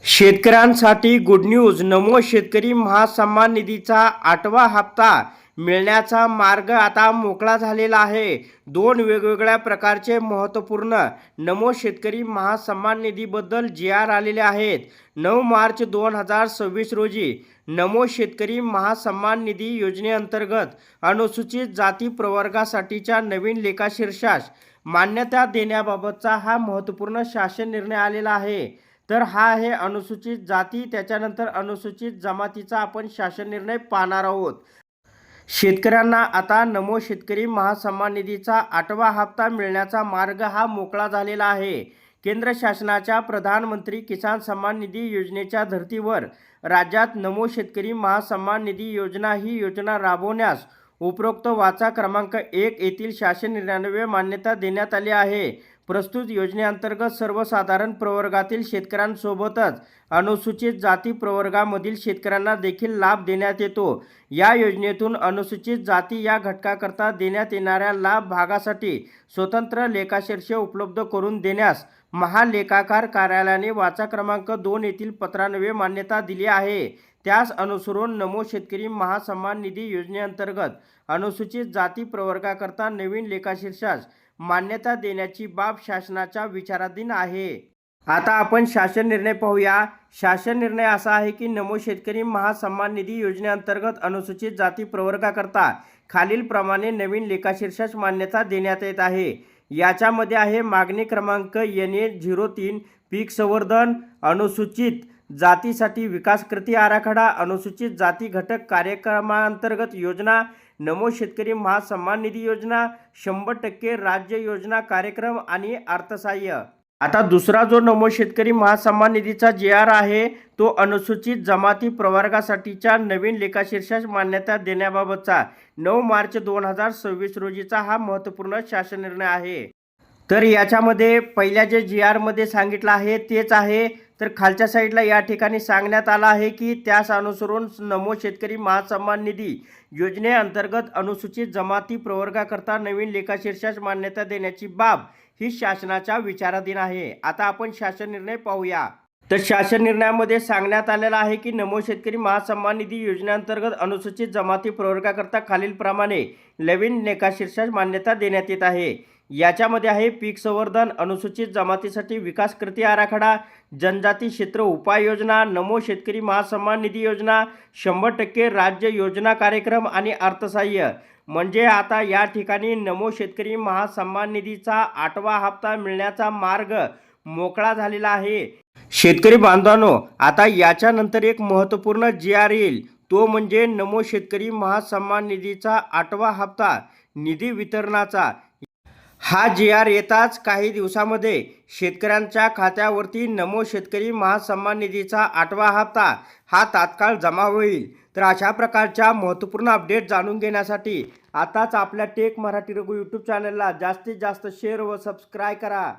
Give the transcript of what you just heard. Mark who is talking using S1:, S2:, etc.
S1: शेतकऱ्यांसाठी good news. नमो शेतकरी महासन्मान निधीचा 8वा हप्ता मिळण्याचा मार्ग आता मोकळा झालेला आहे. दोन वेगवेगळ्या प्रकारचे महत्त्वपूर्ण नमो शेतकरी महासन्मान निधीबद्दल जी.आर. आलेले आहेत. 9 मार्च 2026 रोजी नमो शेतकरी महासन्मान निधी योजनेअंतर्गत अनुसूचित जाती प्रवर्गासाठीच्या नवीन लेखाशीर्षास मान्यता देण्याबाबतचा हा महत्त्वपूर्ण शासन निर्णय आलेला आहे. तर हा आहे अनुसूचित जाती, त्याच्यानंतर अनुसूचित जमातीचा आपण शासन निर्णय पाहणार आहोत. शेतकऱ्यांना आता नमो शेतकरी महासन्मान निधीचा 8वा हप्ता मिळण्याचा मार्ग हा मोकळा झालेला आहे. केंद्र शासनाच्या प्रधानमंत्री किसान सन्मान निधी योजनेच्या धर्तीवर राज्यात नमो शेतकरी महासन्मान निधी योजना ही योजना राबवण्यास उपरोक्त वाचा क्रमांक 1 येथील शासन निर्णयान्वये मान्यता देण्यात आली आहे. प्रस्तुत योजनेअंतर्गत सर्वसाधारण प्रवर्गातील शेतकऱ्यांसोबतच अनुसूचित जाती प्रवर्गामधील शेतकऱ्यांना देखील लाभ देण्यात येतो. या योजनेतून अनुसूचित जाती या घटकाकरता देण्यात येणाऱ्या लाभ भागासाठी स्वतंत्र लेखाशीर्ष उपलब्ध करून देण्यास महालेखाकार कार्यालयाने वाचा क्रमांक 2 येथील पत्रान्वये मान्यता दिली आहे. त्यास अनुसरून नमो शेतकरी महासन्मान निधी योजनेअंतर्गत अनुसूचित जाती प्रवर्गाकरता नवीन लेखाशीर्षास मान्यता देण्याची बाब शासनाच्या विचाराधीन आहे. आता आपण शासन निर्णय पाहूया. शासन निर्णय असा आहे की नमो शेतकरी महासन्मान निधी योजनेअंतर्गत अनुसूचित जाती प्रवर्गाकरता खालीलप्रमाणे नवीन लेखाशीर्षास मान्यता देण्यात येत आहे. याच्यामध्ये आहे मागणी क्रमांक NA03 पीक संवर्धन, अनुसूचित जातीसाठी विकास कृती आराखडा, अनुसूचित जाती घटक कार्यक्रमांतर्गत योजना, नमो शेतकरी महासन्मान निधी योजना, 100% राज्य योजना कार्यक्रम आणि अर्थसहाय्य. आता दुसरा जो नमो शेतकरी महासन्मान निधीचा जी.आर. आहे तो अनुसूचित जमाती प्रवर्गासाठीच्या नवीन लेखाशीर्षास मान्यता देण्याबाबतचा 9 मार्च 2026 रोजीचा हा महत्त्वपूर्ण शासन निर्णय आहे. तर याच्यामध्ये पहिल्या जे जी.आर. मध्ये सांगितलं आहे तेच आहे. तर खालच्या साईडला या ठिकाणी सांगण्यात आलं आहे की त्यास अनुसरून नमो शेतकरी महासन्मान निधी योजनेअंतर्गत अनुसूचित जमाती प्रवर्गाकरता नवीन लेखाशीर्षास मान्यता देण्याची बाब ही शासनाच्या विचाराधीन आहे. आता आपण शासन निर्णय पाहूया. तर शासन निर्णयामध्ये सांगण्यात आलेलं आहे की नमो शेतकरी महासन्मान निधी योजनेअंतर्गत अनुसूचित जमाती प्रवर्गाकरता खालीलप्रमाणे नवीन लेखाशीर्षास मान्यता देण्यात येत आहे. याच्यामध्ये आहे पीक संवर्धन, अनुसूचित जमातीसाठी विकास कृती आराखडा, जनजाती क्षेत्र उपाययोजना, नमो शेतकरी महासन्मान निधी योजना, 100% राज्य योजना कार्यक्रम आणि अर्थसहाय्य. म्हणजे आता या ठिकाणी नमो शेतकरी महासन्मान निधीचा 8वा हप्ता मिळण्याचा मार्ग मोकळा झालेला आहे. शेतकरी बांधवांनो, आता याच्यानंतर एक महत्त्वपूर्ण जी.आर. येईल, तो म्हणजे नमो शेतकरी महासन्मान निधीचा 8वा हप्ता निधी वितरणाचा. हा जी.आर. येताच काही दिवसामध्ये शेतकऱ्यांच्या खात्यावरती नमो शेतकरी महासन्मान निधीचा 8वा हप्ता हा तात्काळ जमा होईल. तर अशा प्रकारच्या महत्त्वपूर्ण अपडेट जाणून घेण्यासाठी आताच आपल्या टेक मराठी रघु यूट्यूब चॅनलला जास्तीत जास्त शेअर व सबस्क्राईब करा.